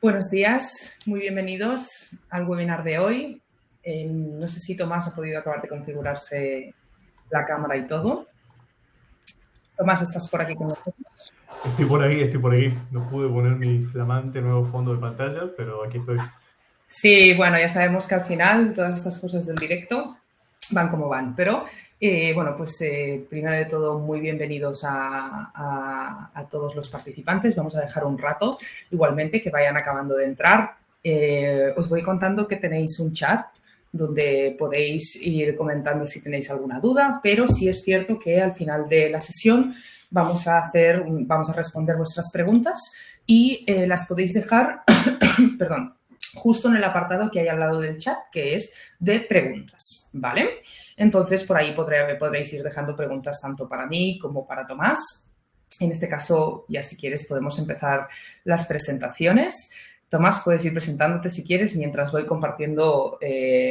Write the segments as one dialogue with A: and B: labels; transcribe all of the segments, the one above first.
A: Buenos días, muy bienvenidos al webinar de hoy. No sé si Tomás ha podido acabar de configurarse la cámara y todo. Tomás, ¿estás por aquí con nosotros?
B: Estoy por aquí. No pude poner mi flamante nuevo fondo de pantalla, pero aquí estoy.
A: Sí, bueno, ya sabemos que al final todas estas cosas del directo van como van, pero primero de todo, muy bienvenidos a todos los participantes. Vamos a dejar un rato, igualmente, que vayan acabando de entrar. Os voy contando que tenéis un chat donde podéis ir comentando si tenéis alguna duda, pero sí es cierto que al final de la sesión vamos a responder vuestras preguntas y las podéis dejar, perdón, justo en el apartado que hay al lado del chat, que es de preguntas, ¿vale? Entonces, por ahí podréis ir dejando preguntas tanto para mí como para Tomás. En este caso, ya si quieres, podemos empezar las presentaciones. Tomás, puedes ir presentándote si quieres mientras voy compartiendo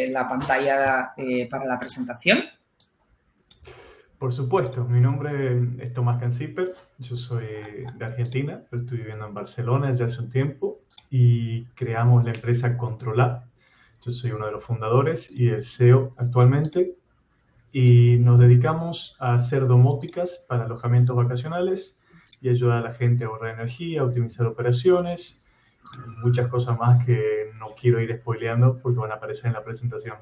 A: la pantalla para la presentación.
B: Por supuesto, mi nombre es Tomás Canciper, yo soy de Argentina, pero estoy viviendo en Barcelona ya hace un tiempo y creamos la empresa Controlar. Yo soy uno de los fundadores y el CEO actualmente y nos dedicamos a hacer domóticas para alojamientos vacacionales y ayudar a la gente a ahorrar energía, a optimizar operaciones y muchas cosas más que no quiero ir spoileando porque van a aparecer en la presentación.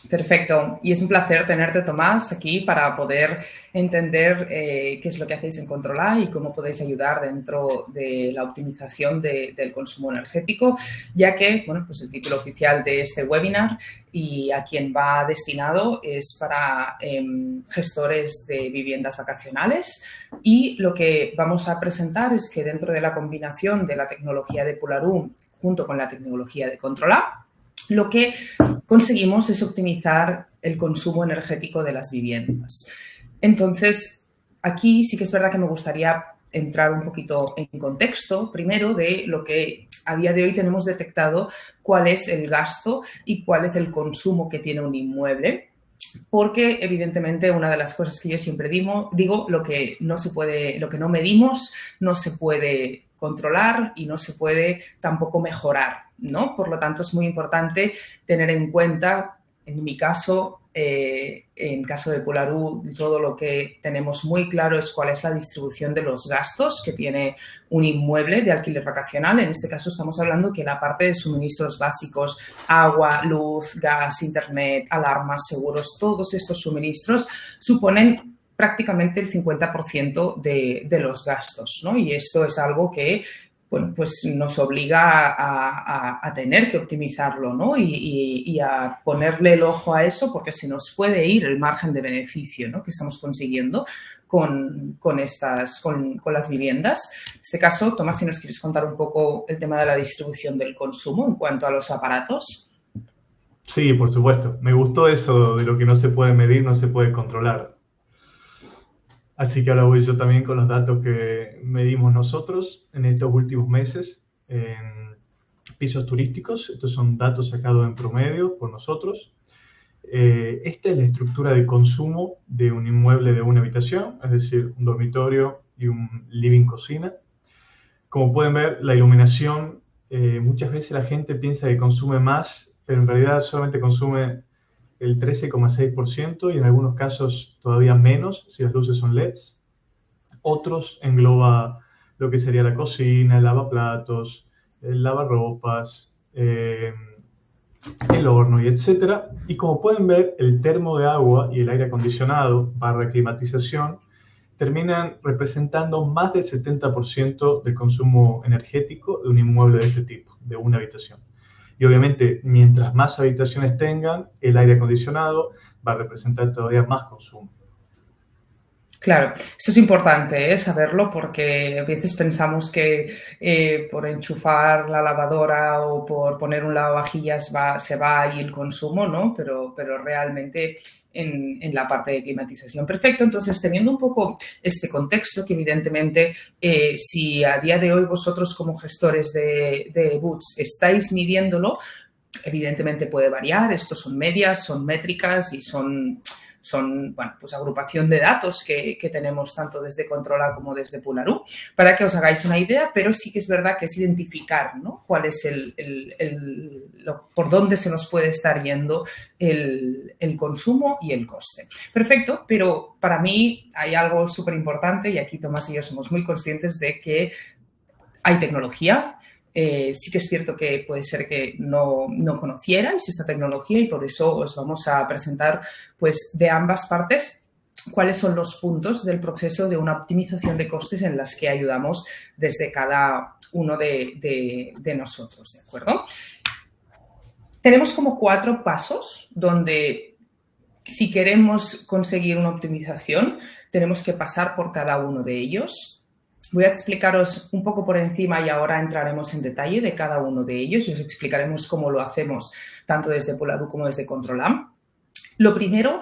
A: Perfecto. Y es un placer tenerte, Tomás, aquí para poder entender qué es lo que hacéis en Controlar y cómo podéis ayudar dentro de la optimización del consumo energético, ya que, bueno, pues el título oficial de este webinar y a quien va destinado es para gestores de viviendas vacacionales. Y lo que vamos a presentar es que dentro de la combinación de la tecnología de Polaroom junto con la tecnología de Controlar, lo que conseguimos es optimizar el consumo energético de las viviendas. Entonces, aquí sí que es verdad que me gustaría entrar un poquito en contexto, primero, de lo que a día de hoy tenemos detectado, cuál es el gasto y cuál es el consumo que tiene un inmueble. Porque, evidentemente, una de las cosas que yo siempre digo, lo que no medimos, no se puede controlar y no se puede tampoco mejorar, ¿no? Por lo tanto, es muy importante tener en cuenta, en mi caso, en caso de Polaroom, todo lo que tenemos muy claro es cuál es la distribución de los gastos que tiene un inmueble de alquiler vacacional. En este caso estamos hablando que la parte de suministros básicos, agua, luz, gas, internet, alarmas, seguros, todos estos suministros suponen prácticamente el 50% de los gastos, ¿no? Y esto es algo que, bueno, pues nos obliga a tener que optimizarlo, ¿no? Y a ponerle el ojo a eso, porque se nos puede ir el margen de beneficio, ¿no?, que estamos consiguiendo con las viviendas. En este caso, Tomás, si nos quieres contar un poco el tema de la distribución del consumo en cuanto a los aparatos.
B: Sí, por supuesto. Me gustó eso de lo que no se puede medir, no se puede controlar. Así que ahora voy yo también con los datos que medimos nosotros en estos últimos meses en pisos turísticos. Estos son datos sacados en promedio por nosotros. Esta es la estructura de consumo de un inmueble de una habitación, es decir, un dormitorio y un living cocina. Como pueden ver, la iluminación, muchas veces la gente piensa que consume más, pero en realidad solamente consume el 13,6% y en algunos casos todavía menos si las luces son LEDs. Otros engloba lo que sería la cocina, el lavaplatos, el lavarropas, el horno y etcétera. Y como pueden ver, el termo de agua y el aire acondicionado / climatización terminan representando más del 70% del consumo energético de un inmueble de este tipo, de una habitación. Y obviamente, mientras más habitaciones tengan, el aire acondicionado va a representar todavía más consumo.
A: Claro, esto es importante, saberlo, porque a veces pensamos que por enchufar la lavadora o por poner un lavavajillas se va ahí el consumo, ¿no? Pero realmente en la parte de climatización. Perfecto, entonces teniendo un poco este contexto, que evidentemente si a día de hoy vosotros como gestores de Boots estáis midiéndolo, evidentemente puede variar, estos son medias, son métricas y son son, bueno, pues agrupación de datos que tenemos tanto desde Controla como desde Pularú, para que os hagáis una idea, pero sí que es verdad que es identificar, ¿no?, cuál es por dónde se nos puede estar yendo el consumo y el coste. Perfecto, pero para mí hay algo súper importante y aquí Tomás y yo somos muy conscientes de que hay tecnología. Sí que es cierto que puede ser que no conocierais esta tecnología y por eso os vamos a presentar, pues, de ambas partes cuáles son los puntos del proceso de una optimización de costes en las que ayudamos desde cada uno de nosotros, ¿de acuerdo? Tenemos como 4 pasos donde, si queremos conseguir una optimización, tenemos que pasar por cada uno de ellos. Voy a explicaros un poco por encima y ahora entraremos en detalle de cada uno de ellos y os explicaremos cómo lo hacemos tanto desde Pularú como desde Controlam. Lo primero,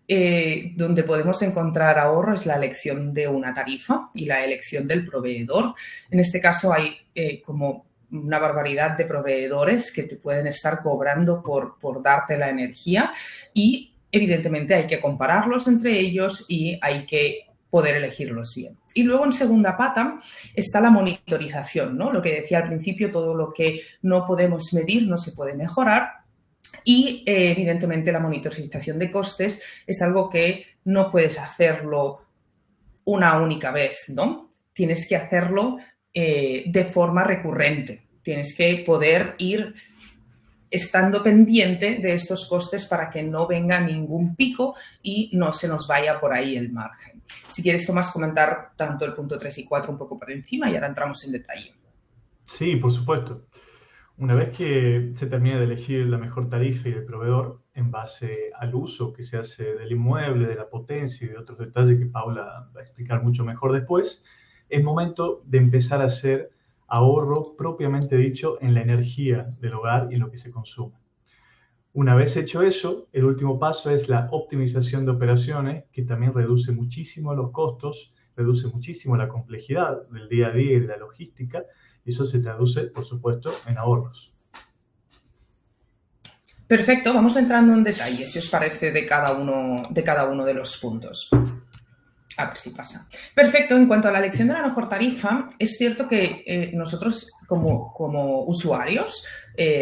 A: donde podemos encontrar ahorro, es la elección de una tarifa y la elección del proveedor. En este caso hay como una barbaridad de proveedores que te pueden estar cobrando por darte la energía y evidentemente hay que compararlos entre ellos y hay que poder elegirlos bien. Y luego, en segunda pata, está la monitorización, ¿no? Lo que decía al principio, todo lo que no podemos medir no se puede mejorar. Y, evidentemente, la monitorización de costes es algo que no puedes hacerlo una única vez, ¿no? Tienes que hacerlo de forma recurrente. Tienes que poder ir estando pendiente de estos costes para que no venga ningún pico y no se nos vaya por ahí el margen. Si quieres, Tomás, comentar tanto el punto 3 y 4 un poco por encima y ahora entramos en detalle.
B: Sí, por supuesto. Una vez que se termina de elegir la mejor tarifa y el proveedor en base al uso que se hace del inmueble, de la potencia y de otros detalles que Paula va a explicar mucho mejor después, es momento de empezar a hacer ahorro propiamente dicho en la energía del hogar y en lo que se consume. Una vez hecho eso, el último paso es la optimización de operaciones, que también reduce muchísimo los costos, reduce muchísimo la complejidad del día a día y de la logística, y eso se traduce, por supuesto, en ahorros.
A: Perfecto, vamos entrando en detalle, si os parece, de cada uno de los puntos. A ver si pasa. Perfecto, en cuanto a la elección de la mejor tarifa, es cierto que nosotros como usuarios,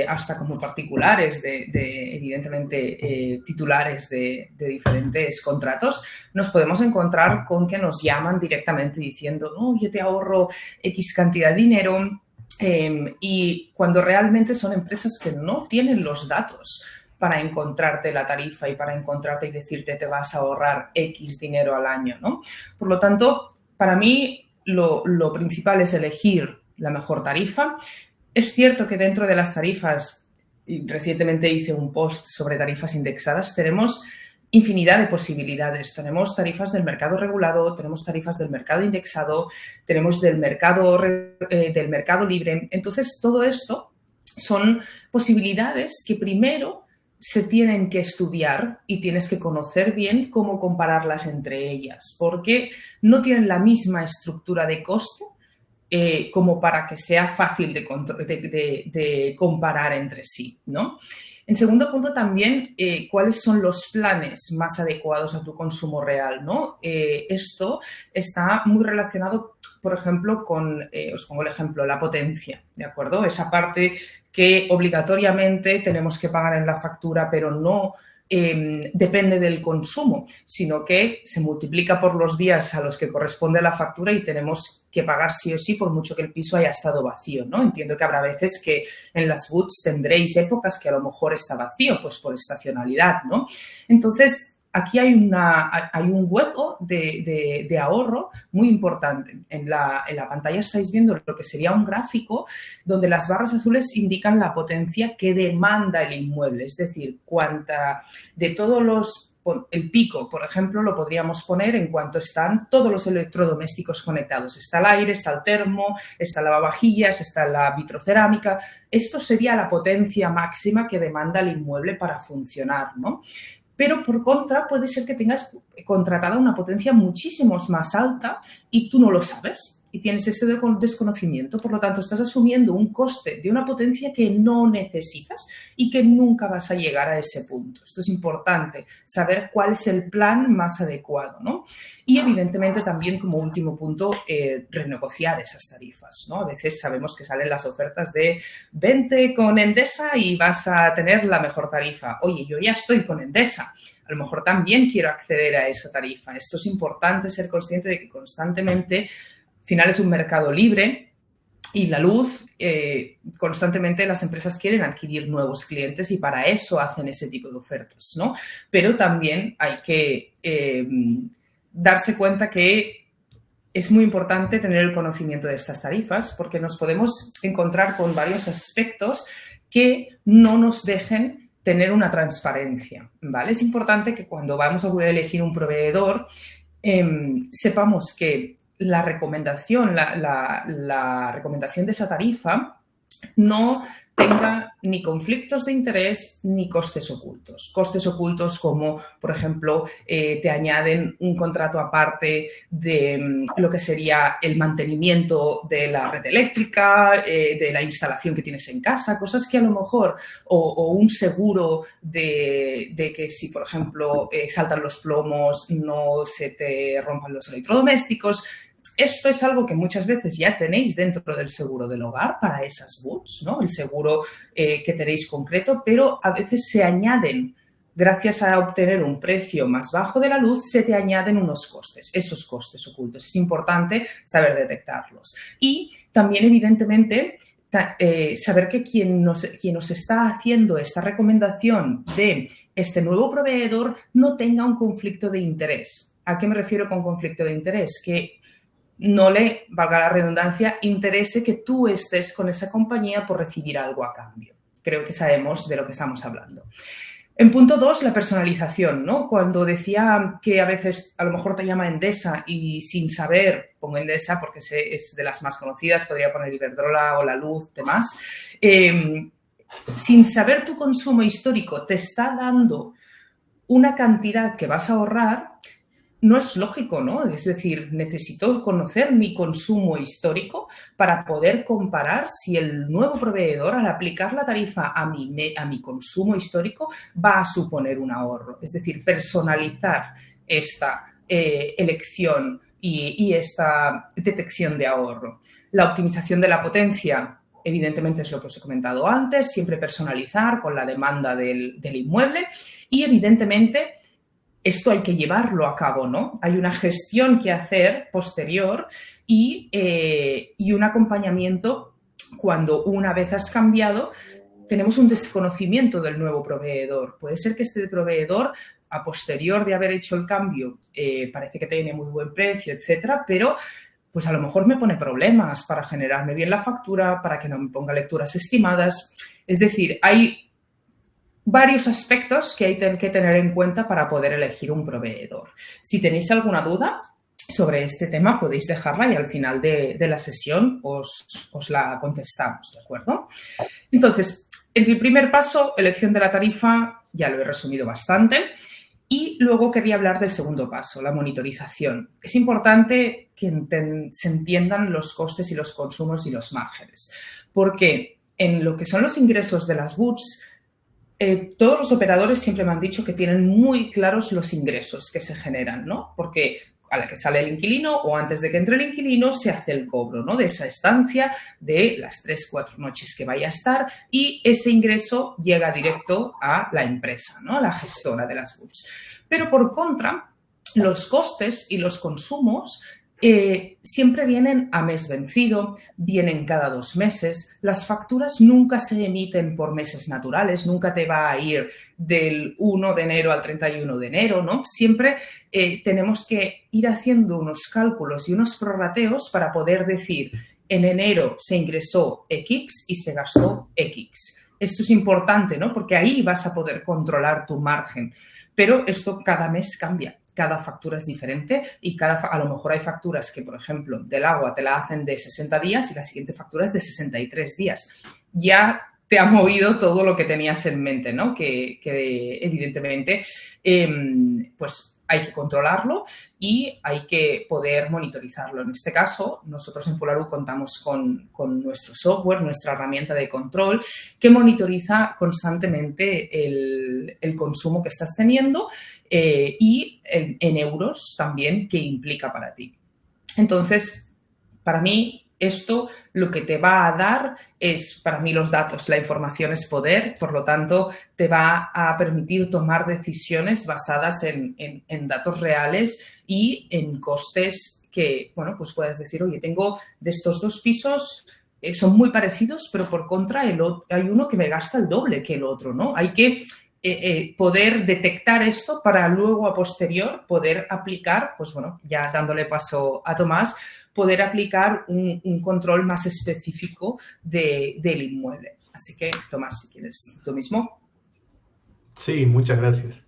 A: hasta como particulares evidentemente, titulares de diferentes contratos, nos podemos encontrar con que nos llaman directamente diciendo, no, yo te ahorro X cantidad de dinero, y cuando realmente son empresas que no tienen los datos para encontrarte la tarifa y para encontrarte y decirte te vas a ahorrar X dinero al año, ¿no? Por lo tanto, para mí lo principal es elegir la mejor tarifa. Es cierto que dentro de las tarifas, y recientemente hice un post sobre tarifas indexadas, tenemos infinidad de posibilidades. Tenemos tarifas del mercado regulado, tenemos tarifas del mercado indexado, tenemos del mercado libre. Entonces, todo esto son posibilidades que primero se tienen que estudiar y tienes que conocer bien cómo compararlas entre ellas, porque no tienen la misma estructura de coste como para que sea fácil de comparar entre sí, ¿no? En segundo punto también, ¿cuáles son los planes más adecuados a tu consumo real, ¿no? Esto está muy relacionado, por ejemplo, con, os pongo el ejemplo, la potencia, ¿de acuerdo? Esa parte que obligatoriamente tenemos que pagar en la factura, pero no depende del consumo, sino que se multiplica por los días a los que corresponde la factura y tenemos que pagar sí o sí por mucho que el piso haya estado vacío, ¿no? Entiendo que habrá veces que en las WUTs tendréis épocas que a lo mejor está vacío, pues por estacionalidad, ¿no? Entonces, aquí hay un hueco de ahorro muy importante. En la pantalla estáis viendo lo que sería un gráfico donde las barras azules indican la potencia que demanda el inmueble, es decir, cuánta de todos el pico, por ejemplo, lo podríamos poner en cuanto están todos los electrodomésticos conectados. Está el aire, está el termo, está el lavavajillas, está la vitrocerámica. Esto sería la potencia máxima que demanda el inmueble para funcionar, ¿no? Pero, por contra, puede ser que tengas contratada una potencia muchísimo más alta y tú no lo sabes. y tienes este desconocimiento. Por lo tanto, estás asumiendo un coste de una potencia que no necesitas y que nunca vas a llegar a ese punto. Esto es importante, saber cuál es el plan más adecuado, ¿no? Y evidentemente también como último punto, renegociar esas tarifas, ¿no? A veces sabemos que salen las ofertas de vente con Endesa y vas a tener la mejor tarifa. Oye, yo ya estoy con Endesa. A lo mejor también quiero acceder a esa tarifa. Esto es importante, ser consciente de que constantemente, al final es un mercado libre y la luz, constantemente las empresas quieren adquirir nuevos clientes y para eso hacen ese tipo de ofertas, ¿no? Pero también hay que darse cuenta que es muy importante tener el conocimiento de estas tarifas porque nos podemos encontrar con varios aspectos que no nos dejen tener una transparencia, ¿vale? Es importante que cuando vamos a elegir un proveedor sepamos que la recomendación, la recomendación de esa tarifa no tenga ni conflictos de interés ni costes ocultos. Costes ocultos como, por ejemplo, te añaden un contrato aparte de lo que sería el mantenimiento de la red eléctrica, de la instalación que tienes en casa, cosas que a lo mejor, o un seguro de que si, por ejemplo, saltan los plomos, no se te rompan los electrodomésticos. Esto es algo que muchas veces ya tenéis dentro del seguro del hogar para esas boots, ¿no? El seguro que tenéis concreto, pero a veces se añaden, gracias a obtener un precio más bajo de la luz, se te añaden unos costes, esos costes ocultos. Es importante saber detectarlos. Y también, evidentemente, saber que quien nos está haciendo esta recomendación de este nuevo proveedor no tenga un conflicto de interés. ¿A qué me refiero con conflicto de interés? Que no le, valga la redundancia, interese que tú estés con esa compañía por recibir algo a cambio. Creo que sabemos de lo que estamos hablando. En punto 2, la personalización, ¿no? Cuando decía que a veces a lo mejor te llama Endesa y sin saber, pongo Endesa porque es de las más conocidas, podría poner Iberdrola o La Luz, demás, sin saber tu consumo histórico te está dando una cantidad que vas a ahorrar. No es lógico, ¿no? Es decir, necesito conocer mi consumo histórico para poder comparar si el nuevo proveedor, al aplicar la tarifa a mi consumo histórico, va a suponer un ahorro. Es decir, personalizar esta elección y esta detección de ahorro. La optimización de la potencia, evidentemente, es lo que os he comentado antes, siempre personalizar con la demanda del inmueble y, evidentemente, esto hay que llevarlo a cabo, ¿no? Hay una gestión que hacer posterior y un acompañamiento cuando una vez has cambiado, tenemos un desconocimiento del nuevo proveedor. Puede ser que este proveedor, a posterior de haber hecho el cambio, parece que tiene muy buen precio, etcétera, pero pues a lo mejor me pone problemas para generarme bien la factura, para que no me ponga lecturas estimadas. Es decir, hay varios aspectos que hay que tener en cuenta para poder elegir un proveedor. Si tenéis alguna duda sobre este tema, podéis dejarla y al final de la sesión os la contestamos, ¿de acuerdo? Entonces, en el primer paso, elección de la tarifa, ya lo he resumido bastante. Y luego quería hablar del segundo paso, la monitorización. Es importante que se entiendan los costes y los consumos y los márgenes, porque en lo que son los ingresos de las boots, todos los operadores siempre me han dicho que tienen muy claros los ingresos que se generan, ¿no? Porque a la que sale el inquilino o antes de que entre el inquilino se hace el cobro, ¿no? De esa estancia, de las 3-4 noches que vaya a estar y ese ingreso llega directo a la empresa, ¿no? A la gestora de las boots. Pero por contra, los costes y los consumos siempre vienen a mes vencido, vienen cada 2 meses. Las facturas nunca se emiten por meses naturales, nunca te va a ir del 1 de enero al 31 de enero, ¿no? Siempre tenemos que ir haciendo unos cálculos y unos prorrateos para poder decir, en enero se ingresó X y se gastó X. Esto es importante, ¿no? Porque ahí vas a poder controlar tu margen. Pero esto cada mes cambia. Cada factura es diferente y a lo mejor hay facturas que, por ejemplo, del agua te la hacen de 60 días y la siguiente factura es de 63 días. Ya te ha movido todo lo que tenías en mente, ¿no? Que evidentemente, pues hay que controlarlo y hay que poder monitorizarlo. En este caso, nosotros en Polaru contamos con nuestro software, nuestra herramienta de control, que monitoriza constantemente el consumo que estás teniendo y en euros también que implica para ti. Entonces, para mí, esto lo que te va a dar es, para mí, los datos. La información es poder, por lo tanto, te va a permitir tomar decisiones basadas en datos reales y en costes que, bueno, pues puedes decir, oye, tengo de estos 2 pisos, son muy parecidos, pero por contra hay uno que me gasta el doble que el otro, ¿no? Hay que poder detectar esto para luego, a posterior, poder aplicar, pues bueno, ya dándole paso a Tomás, poder aplicar un control más específico del inmueble. Así que, Tomás, si quieres tú mismo.
B: Sí, muchas gracias.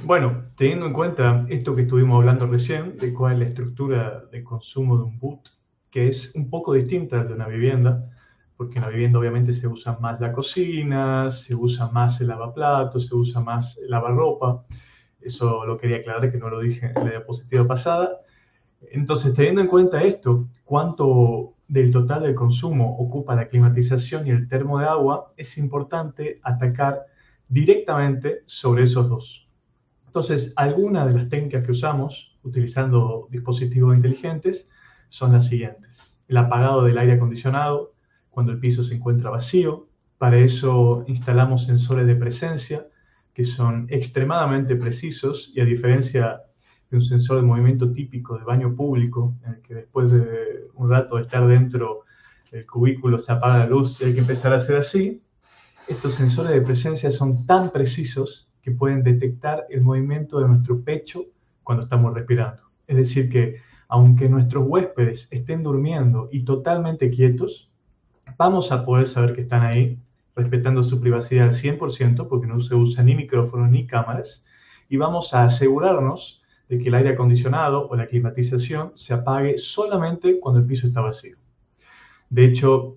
B: Bueno, teniendo en cuenta esto que estuvimos hablando recién, de cuál es la estructura de consumo de un BUT, que es un poco distinta de una vivienda, porque en la vivienda obviamente se usa más la cocina, se usa más el lavaplatos, se usa más el lavarropa. Eso lo quería aclarar, que no lo dije en la diapositiva pasada. Entonces, teniendo en cuenta esto, cuánto del total del consumo ocupa la climatización y el termo de agua, es importante atacar directamente sobre esos dos. Entonces, algunas de las técnicas que usamos utilizando dispositivos inteligentes son las siguientes. El apagado del aire acondicionado cuando el piso se encuentra vacío. Para eso instalamos sensores de presencia que son extremadamente precisos y, a diferencia de un sensor de movimiento típico de baño público, en el que después de un rato de estar dentro del cubículo se apaga la luz y hay que empezar a hacer así, estos sensores de presencia son tan precisos que pueden detectar el movimiento de nuestro pecho cuando estamos respirando. Es decir que, aunque nuestros huéspedes estén durmiendo y totalmente quietos, vamos a poder saber que están ahí, respetando su privacidad al 100%, porque no se usa ni micrófonos ni cámaras, y vamos a asegurarnos de que el aire acondicionado o la climatización se apague solamente cuando el piso está vacío. De hecho,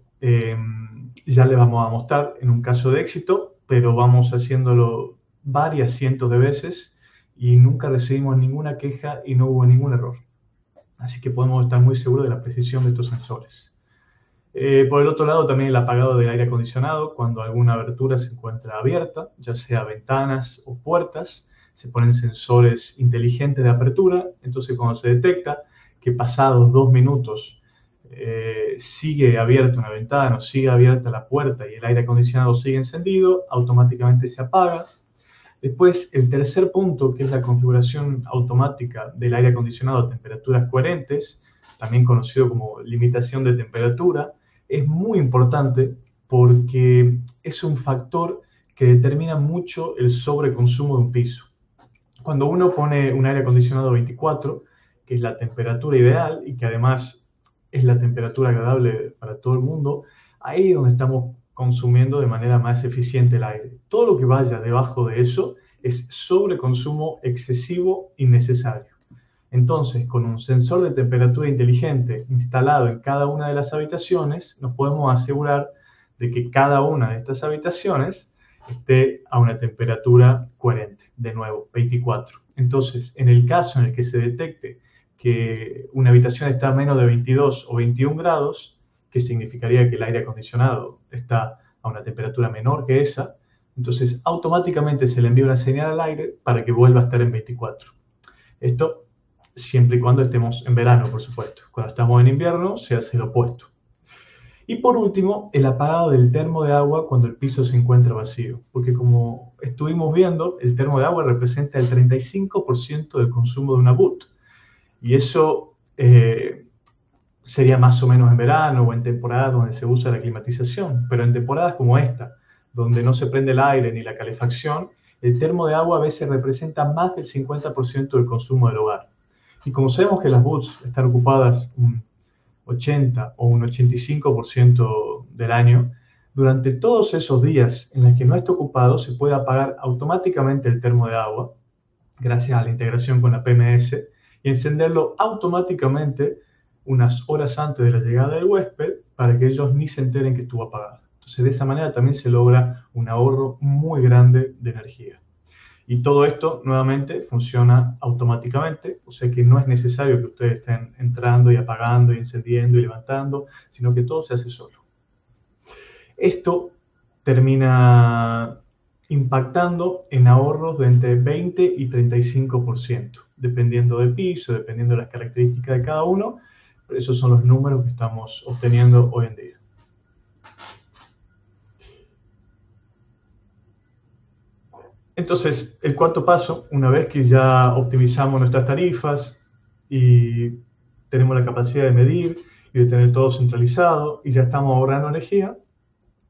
B: ya le vamos a mostrar en un caso de éxito, pero vamos haciéndolo varias cientos de veces y nunca recibimos ninguna queja y no hubo ningún error. Así que podemos estar muy seguros de la precisión de estos sensores. Por el otro lado, también el apagado del aire acondicionado cuando alguna abertura se encuentra abierta, ya sea ventanas o puertas. Se ponen sensores inteligentes de apertura, entonces cuando se detecta que pasados 2 minutos sigue abierta una ventana o sigue abierta la puerta y el aire acondicionado sigue encendido, automáticamente se apaga. Después, el tercer punto, que es la configuración automática del aire acondicionado a temperaturas coherentes, también conocido como limitación de temperatura, es muy importante porque es un factor que determina mucho el sobreconsumo de un piso. Cuando uno pone un aire acondicionado 24, que es la temperatura ideal y que además es la temperatura agradable para todo el mundo, ahí es donde estamos consumiendo de manera más eficiente el aire. Todo lo que vaya debajo de eso es sobreconsumo excesivo innecesario. Entonces, con un sensor de temperatura inteligente instalado en cada una de las habitaciones, nos podemos asegurar de que cada una de estas habitaciones esté a una temperatura coherente, de nuevo, 24. Entonces, en el caso en el que se detecte que una habitación está a menos de 22 o 21 grados, que significaría que el aire acondicionado está a una temperatura menor que esa, entonces automáticamente se le envía una señal al aire para que vuelva a estar en 24. Esto siempre y cuando estemos en verano, por supuesto. Cuando estamos en invierno, se hace lo opuesto. Y por último, el apagado del termo de agua cuando el piso se encuentra vacío. Porque como estuvimos viendo, el termo de agua representa el 35% del consumo de una BUT. Y eso sería más o menos en verano o en temporadas donde se usa la climatización. Pero en temporadas como esta, donde no se prende el aire ni la calefacción, el termo de agua a veces representa más del 50% del consumo del hogar. Y como sabemos que las BUTs están ocupadas un 80 o un 85% del año, durante todos esos días en los que no está ocupado se puede apagar automáticamente el termo de agua, gracias a la integración con la PMS, y encenderlo automáticamente unas horas antes de la llegada del huésped para que ellos ni se enteren que estuvo apagado. Entonces, de esa manera también se logra un ahorro muy grande de energía. Y todo esto, nuevamente, funciona automáticamente, o sea que no es necesario que ustedes estén entrando y apagando y encendiendo y levantando, sino que todo se hace solo. Esto termina impactando en ahorros de entre 20 y 35%, dependiendo del piso, dependiendo de las características de cada uno, pero esos son los números que estamos obteniendo hoy en día. Entonces, el cuarto paso, una vez que ya optimizamos nuestras tarifas y tenemos la capacidad de medir y de tener todo centralizado y ya estamos ahorrando energía,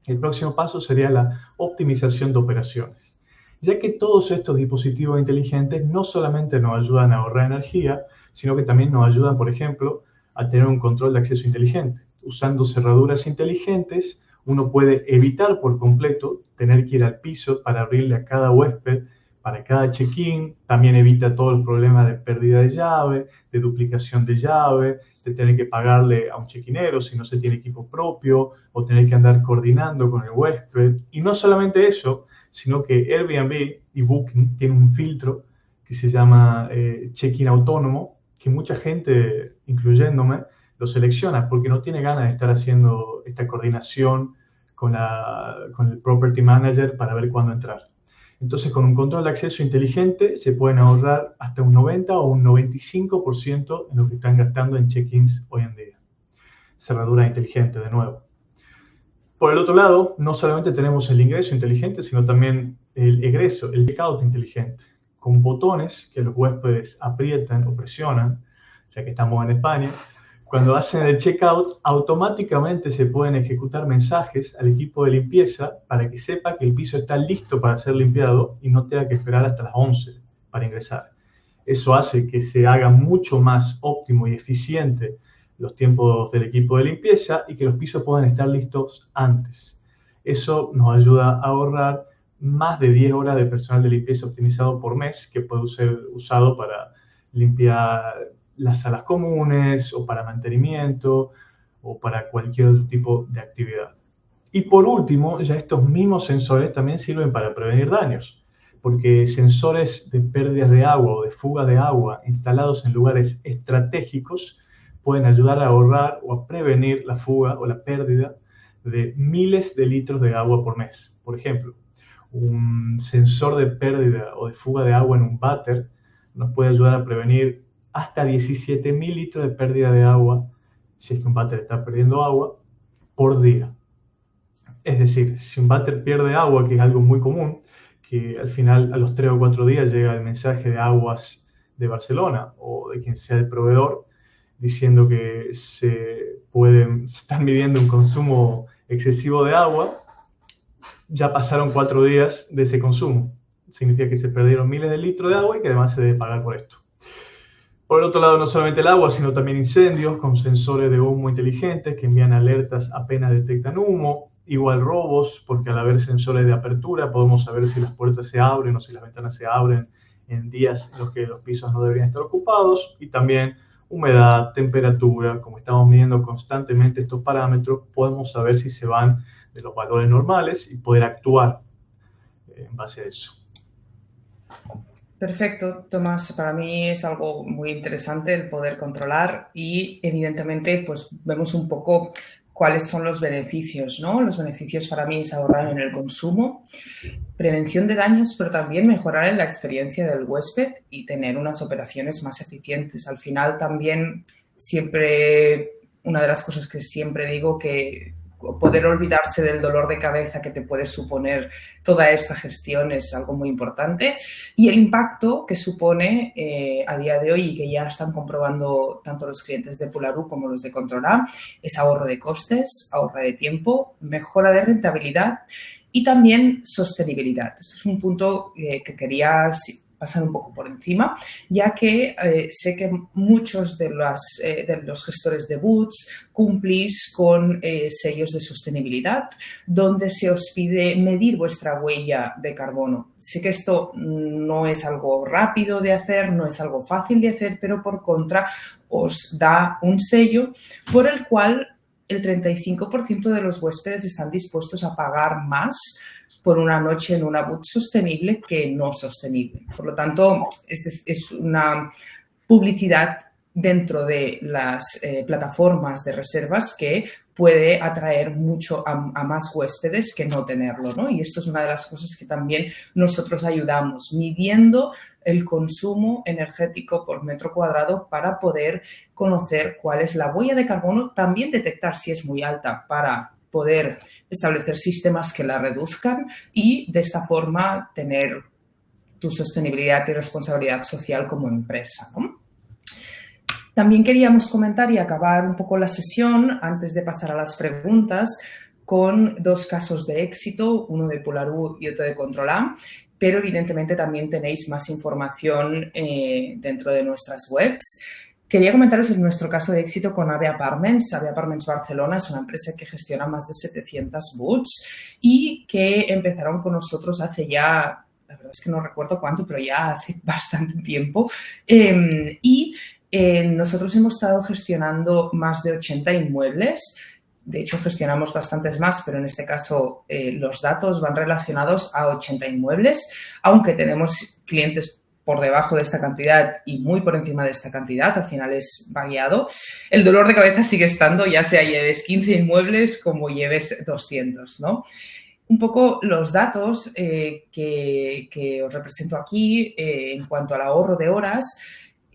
B: el próximo paso sería la optimización de operaciones, ya que todos estos dispositivos inteligentes no solamente nos ayudan a ahorrar energía, sino que también nos ayudan, por ejemplo, a tener un control de acceso inteligente. Usando cerraduras inteligentes, uno puede evitar por completo tener que ir al piso para abrirle a cada huésped, para cada check-in. También evita todo el problema de pérdida de llave, de duplicación de llave, de tener que pagarle a un check-inero si no se tiene equipo propio, o tener que andar coordinando con el huésped. Y no solamente eso, sino que Airbnb y Booking tienen un filtro que se llama check-in autónomo, que mucha gente, incluyéndome, lo selecciona porque no tiene ganas de estar haciendo esta coordinación con el property manager para ver cuándo entrar. Entonces, con un control de acceso inteligente se pueden ahorrar hasta un 90 o un 95% en lo que están gastando en check-ins hoy en día. Cerradura inteligente, de nuevo. Por el otro lado, no solamente tenemos el ingreso inteligente, sino también el egreso, el checkout inteligente, con botones que los huéspedes aprietan o presionan, o sea que estamos en España. Cuando hacen el checkout, automáticamente se pueden ejecutar mensajes al equipo de limpieza para que sepa que el piso está listo para ser limpiado y no tenga que esperar hasta las 11 para ingresar. Eso hace que se haga mucho más óptimo y eficiente los tiempos del equipo de limpieza y que los pisos puedan estar listos antes. Eso nos ayuda a ahorrar más de 10 horas de personal de limpieza optimizado por mes que puede ser usado para limpiar las salas comunes o para mantenimiento o para cualquier otro tipo de actividad. Y por último, ya estos mismos sensores también sirven para prevenir daños, porque sensores de pérdidas de agua o de fuga de agua instalados en lugares estratégicos pueden ayudar a ahorrar o a prevenir la fuga o la pérdida de miles de litros de agua por mes. Por ejemplo, un sensor de pérdida o de fuga de agua en un váter nos puede ayudar a prevenir hasta 17.000 litros de pérdida de agua, si es que un váter está perdiendo agua, por día. Es decir, si un váter pierde agua, que es algo muy común, que al final a los 3 o 4 días llega el mensaje de Aguas de Barcelona o de quien sea el proveedor, diciendo que se están midiendo un consumo excesivo de agua, ya pasaron 4 días de ese consumo. Significa que se perdieron miles de litros de agua y que además se debe pagar por esto. Por el otro lado, no solamente el agua, sino también incendios con sensores de humo inteligentes que envían alertas apenas detectan humo. Igual robos, porque al haber sensores de apertura podemos saber si las puertas se abren o si las ventanas se abren en días en los que los pisos no deberían estar ocupados. Y también humedad, temperatura. Como estamos midiendo constantemente estos parámetros, podemos saber si se van de los valores normales y poder actuar en base a eso.
A: Perfecto, Tomás. Para mí es algo muy interesante el poder controlar y evidentemente pues vemos un poco cuáles son los beneficios, ¿no? Los beneficios para mí es ahorrar en el consumo, prevención de daños, pero también mejorar en la experiencia del huésped y tener unas operaciones más eficientes. Al final también siempre, una de las cosas que siempre digo que poder olvidarse del dolor de cabeza que te puede suponer toda esta gestión es algo muy importante y el impacto que supone a día de hoy y que ya están comprobando tanto los clientes de Pularu como los de Controlar es ahorro de costes, ahorro de tiempo, mejora de rentabilidad y también sostenibilidad. Esto es un punto que quería pasar un poco por encima, ya que sé que muchos de los gestores de Boots cumplís con sellos de sostenibilidad, donde se os pide medir vuestra huella de carbono. Sé que esto no es algo rápido de hacer, no es algo fácil de hacer, pero por contra os da un sello por el cual el 35% de los huéspedes están dispuestos a pagar más por una noche en una boot sostenible que no sostenible. Por lo tanto, es una publicidad dentro de las plataformas de reservas que puede atraer mucho a más huéspedes que no tenerlo, ¿no? Y esto es una de las cosas que también nosotros ayudamos, midiendo el consumo energético por metro cuadrado para poder conocer cuál es la huella de carbono, también detectar si es muy alta para poder establecer sistemas que la reduzcan y de esta forma tener tu sostenibilidad y responsabilidad social como empresa, ¿no? También queríamos comentar y acabar un poco la sesión, antes de pasar a las preguntas, con 2 casos de éxito, uno de Polarú y otro de Controlam, pero evidentemente también tenéis más información dentro de nuestras webs. Quería comentaros en nuestro caso de éxito con AVE Apartments. AVE Apartments Barcelona es una empresa que gestiona más de 700 boots y que empezaron con nosotros hace ya, la verdad es que no recuerdo cuánto, pero ya hace bastante tiempo. Nosotros hemos estado gestionando más de 80 inmuebles. De hecho, gestionamos bastantes más, pero en este caso los datos van relacionados a 80 inmuebles, aunque tenemos clientes por debajo de esta cantidad y muy por encima de esta cantidad, al final es variado. El dolor de cabeza sigue estando, ya sea lleves 15 inmuebles como lleves 200, ¿no? Un poco los datos que os represento aquí en cuanto al ahorro de horas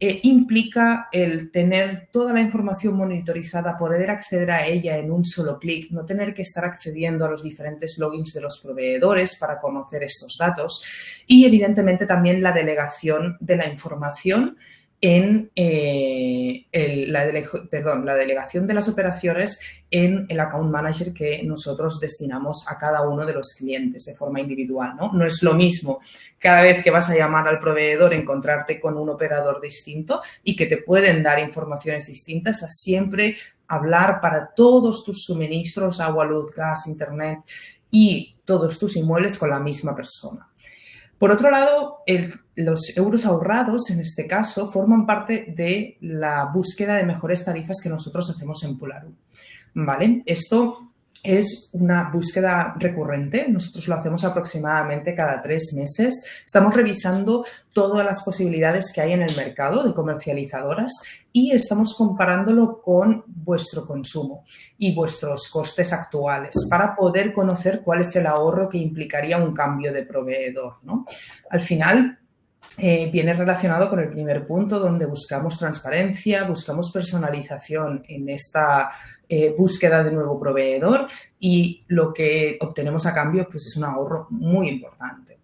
A: implica el tener toda la información monitorizada, poder acceder a ella en un solo clic, no tener que estar accediendo a los diferentes logins de los proveedores para conocer estos datos y, evidentemente, también la delegación de la información en la delegación de las operaciones en el account manager que nosotros destinamos a cada uno de los clientes de forma individual, ¿no? No es lo mismo cada vez que vas a llamar al proveedor encontrarte con un operador distinto y que te pueden dar informaciones distintas a siempre hablar para todos tus suministros, agua, luz, gas, internet y todos tus inmuebles con la misma persona. Por otro lado, los euros ahorrados, en este caso, forman parte de la búsqueda de mejores tarifas que nosotros hacemos en Polarú, ¿vale? Esto es una búsqueda recurrente. Nosotros lo hacemos aproximadamente cada 3 meses. Estamos revisando todas las posibilidades que hay en el mercado de comercializadoras y estamos comparándolo con vuestro consumo y vuestros costes actuales para poder conocer cuál es el ahorro que implicaría un cambio de proveedor, ¿no? Al final, viene relacionado con el primer punto donde buscamos transparencia, buscamos personalización en esta búsqueda de nuevo proveedor y lo que obtenemos a cambio pues es un ahorro muy importante.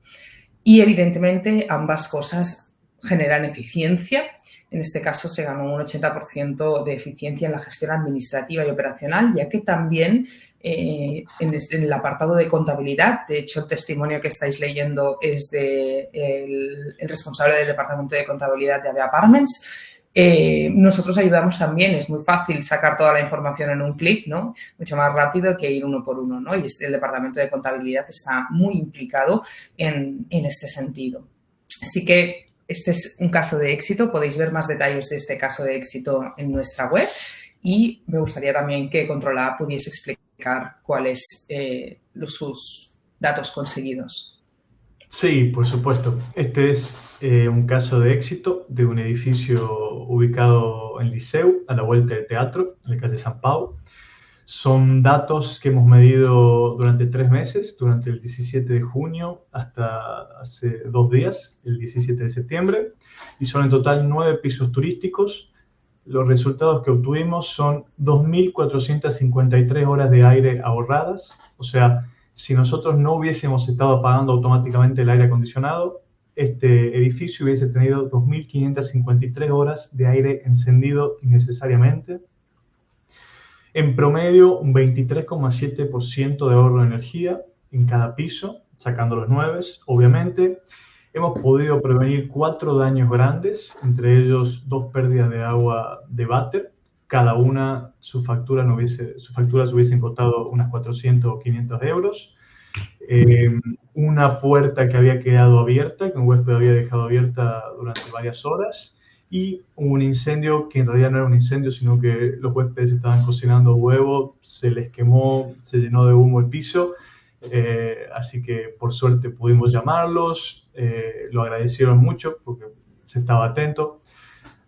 A: Y evidentemente ambas cosas generan eficiencia. En este caso se ganó un 80% de eficiencia en la gestión administrativa y operacional, ya que también en el apartado de contabilidad, de hecho el testimonio que estáis leyendo es de el responsable del departamento de contabilidad de AVE Apartments. Nosotros ayudamos también, es muy fácil sacar toda la información en un clic, ¿no? Mucho más rápido que ir uno por uno, ¿no? Y el departamento de contabilidad está muy implicado en este sentido. Así que este es un caso de éxito, podéis ver más detalles de este caso de éxito en nuestra web y me gustaría también que Controla pudiese explicar cuáles sus datos conseguidos.
B: Sí, por supuesto. Este es un caso de éxito de un edificio ubicado en Liceu, a la vuelta del teatro, en la calle San Pau. Son datos que hemos medido durante 3 meses, durante el 17 de junio hasta hace 2 días, el 17 de septiembre, y son en total 9 pisos turísticos. Los resultados que obtuvimos son 2.453 horas de aire ahorradas, o sea, si nosotros no hubiésemos estado apagando automáticamente el aire acondicionado, este edificio hubiese tenido 2.553 horas de aire encendido innecesariamente. En promedio, un 23,7% de ahorro de energía en cada piso, sacando los 9, obviamente. Hemos podido prevenir 4 daños grandes, entre ellos 2 pérdidas de agua de váter. Cada una, sus facturas hubiesen costado unas 400 o 500 euros. Una puerta que había quedado abierta, que un huésped había dejado abierta durante varias horas. Y un incendio que en realidad no era un incendio, sino que los huéspedes estaban cocinando huevo, se les quemó, se llenó de humo el piso Así que por suerte pudimos llamarlos, lo agradecieron mucho porque se estaba atento.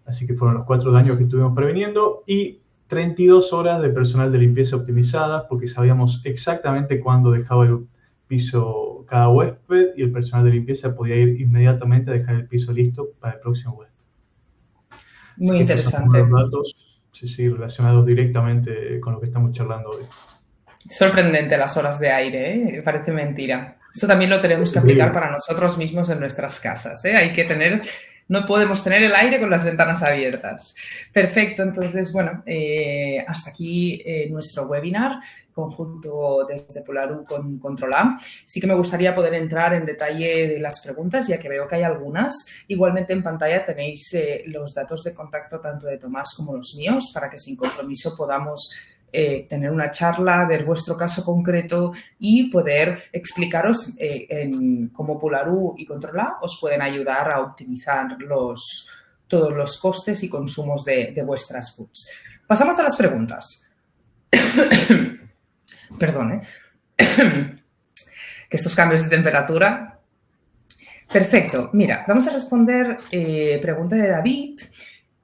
B: Así que fueron los 4 daños que estuvimos previniendo y 32 horas de personal de limpieza optimizada porque sabíamos exactamente cuándo dejaba el piso cada huésped y el personal de limpieza podía ir inmediatamente a dejar el piso listo para el próximo huésped. Así
A: Muy
B: que estos son los
A: interesante.
B: datos relacionados directamente con lo que estamos charlando hoy.
A: Sorprendente las horas de aire, ¿eh? Parece mentira. Eso también lo tenemos que aplicar para nosotros mismos en nuestras casas, ¿eh? Hay que tener, no podemos tener el aire con las ventanas abiertas. Perfecto, entonces, bueno, hasta aquí nuestro webinar conjunto desde Polarú con Controla. Sí que me gustaría poder entrar en detalle de las preguntas, ya que veo que hay algunas. Igualmente en pantalla tenéis los datos de contacto tanto de Tomás como los míos, para que sin compromiso podamos tener una charla, ver vuestro caso concreto y poder explicaros en cómo Polarú y Controla os pueden ayudar a optimizar todos los costes y consumos de vuestras boots. Pasamos a las preguntas. Perdón, que estos cambios de temperatura. Perfecto. Mira, vamos a responder pregunta de David,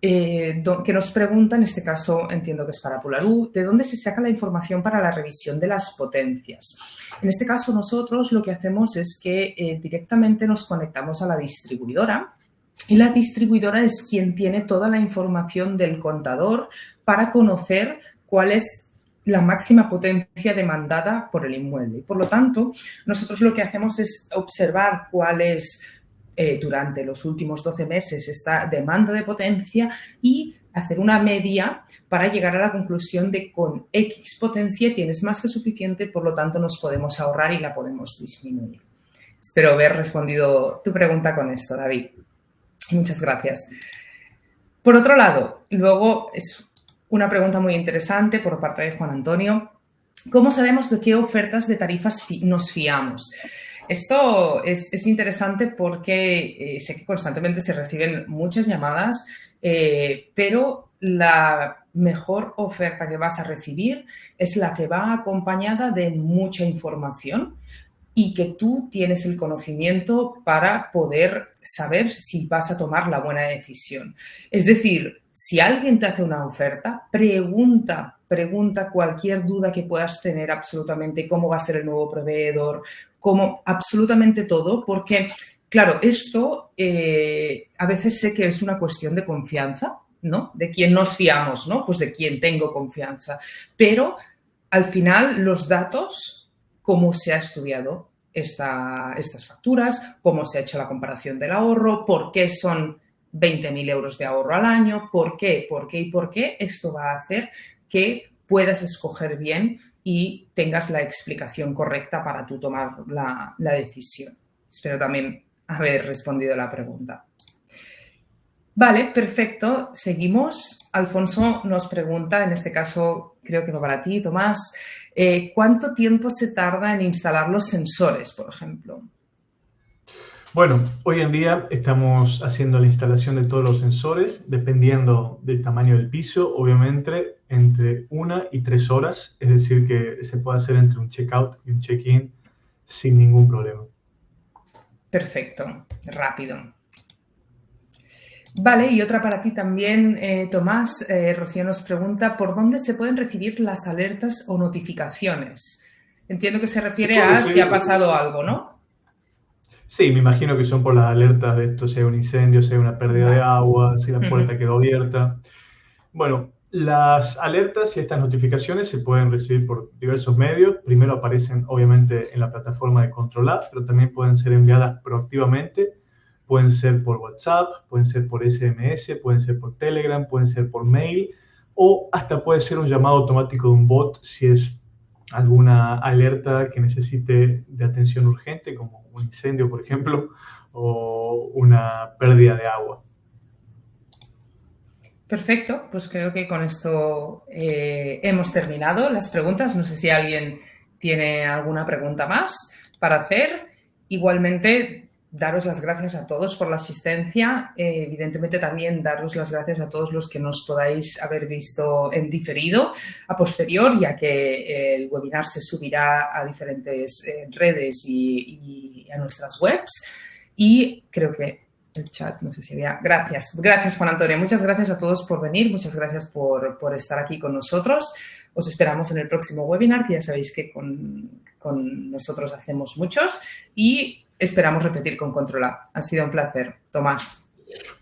A: que nos pregunta, en este caso entiendo que es para Polarú, ¿de dónde se saca la información para la revisión de las potencias? En este caso nosotros lo que hacemos es que directamente nos conectamos a la distribuidora y la distribuidora es quien tiene toda la información del contador para conocer cuál es la máxima potencia demandada por el inmueble. Por lo tanto, nosotros lo que hacemos es observar cuál es durante los últimos 12 meses esta demanda de potencia y hacer una media para llegar a la conclusión de con X potencia tienes más que suficiente, por lo tanto nos podemos ahorrar y la podemos disminuir. Espero haber respondido tu pregunta con esto, David. Muchas gracias. Por otro lado, luego es una pregunta muy interesante por parte de Juan Antonio. ¿Cómo sabemos de qué ofertas de tarifas nos fiamos? Esto es interesante porque sé que constantemente se reciben muchas llamadas, pero la mejor oferta que vas a recibir es la que va acompañada de mucha información y que tú tienes el conocimiento para poder saber si vas a tomar la buena decisión. Es decir, si alguien te hace una oferta, pregunta cualquier duda que puedas tener absolutamente, cómo va a ser el nuevo proveedor, cómo absolutamente todo, porque, claro, esto a veces sé que es una cuestión de confianza, ¿no? De quién nos fiamos, ¿no? Pues de quién tengo confianza. Pero al final los datos, cómo se ha estudiado estas facturas, cómo se ha hecho la comparación del ahorro, por qué son 20.000 euros de ahorro al año, por qué, esto va a hacer que puedas escoger bien y tengas la explicación correcta para tú tomar la decisión. Espero también haber respondido la pregunta. Vale, perfecto. Seguimos. Alfonso nos pregunta, en este caso creo que va para ti, Tomás, ¿cuánto tiempo se tarda en instalar los sensores, por ejemplo?
B: Bueno, hoy en día estamos haciendo la instalación de todos los sensores, dependiendo del tamaño del piso, obviamente entre 1 y 3 horas, es decir, que se puede hacer entre un check-out y un check-in sin ningún problema.
A: Perfecto, rápido. Vale, y otra para ti también, Tomás. Rocío nos pregunta, ¿por dónde se pueden recibir las alertas o notificaciones? Entiendo que se refiere a si ha pasado algo, ¿no?
B: Sí, me imagino que son por las alertas de esto, si hay un incendio, si hay una pérdida de agua, si la puerta quedó abierta. Bueno, las alertas y estas notificaciones se pueden recibir por diversos medios. Primero aparecen, obviamente, en la plataforma de Controla, pero también pueden ser enviadas proactivamente. Pueden ser por WhatsApp, pueden ser por SMS, pueden ser por Telegram, pueden ser por mail, o hasta puede ser un llamado automático de un bot si es alguna alerta que necesite de atención urgente, como un incendio, por ejemplo, o una pérdida de agua.
A: Perfecto, pues creo que con esto hemos terminado las preguntas. No sé si alguien tiene alguna pregunta más para hacer. Igualmente, daros las gracias a todos por la asistencia. Evidentemente también daros las gracias a todos los que nos podáis haber visto en diferido a posterior, ya que el webinar se subirá a diferentes redes y a nuestras webs. Y creo que el chat, no sé si había... Gracias, Juan Antonio. Muchas gracias a todos por venir. Muchas gracias por estar aquí con nosotros. Os esperamos en el próximo webinar, que ya sabéis que con nosotros hacemos muchos. Y esperamos repetir con Controla. Ha sido un placer. Tomás.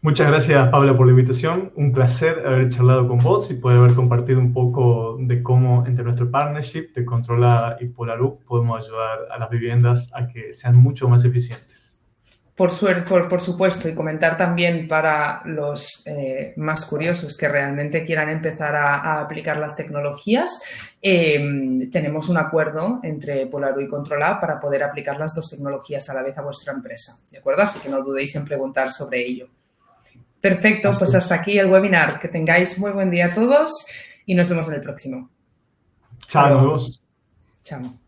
B: Muchas gracias, Pablo, por la invitación. Un placer haber charlado con vos y poder haber compartido un poco de cómo entre nuestro partnership de Controla y Polaroop podemos ayudar a las viviendas a que sean mucho más eficientes.
A: Por supuesto, y comentar también para los más curiosos que realmente quieran empezar a aplicar las tecnologías, tenemos un acuerdo entre Polaroid y Controla para poder aplicar las dos tecnologías a la vez a vuestra empresa, ¿de acuerdo? Así que no dudéis en preguntar sobre ello. Perfecto, pues hasta aquí el webinar. Que tengáis muy buen día a todos y nos vemos en el próximo.
B: Chao, nos vemos.
A: Chao.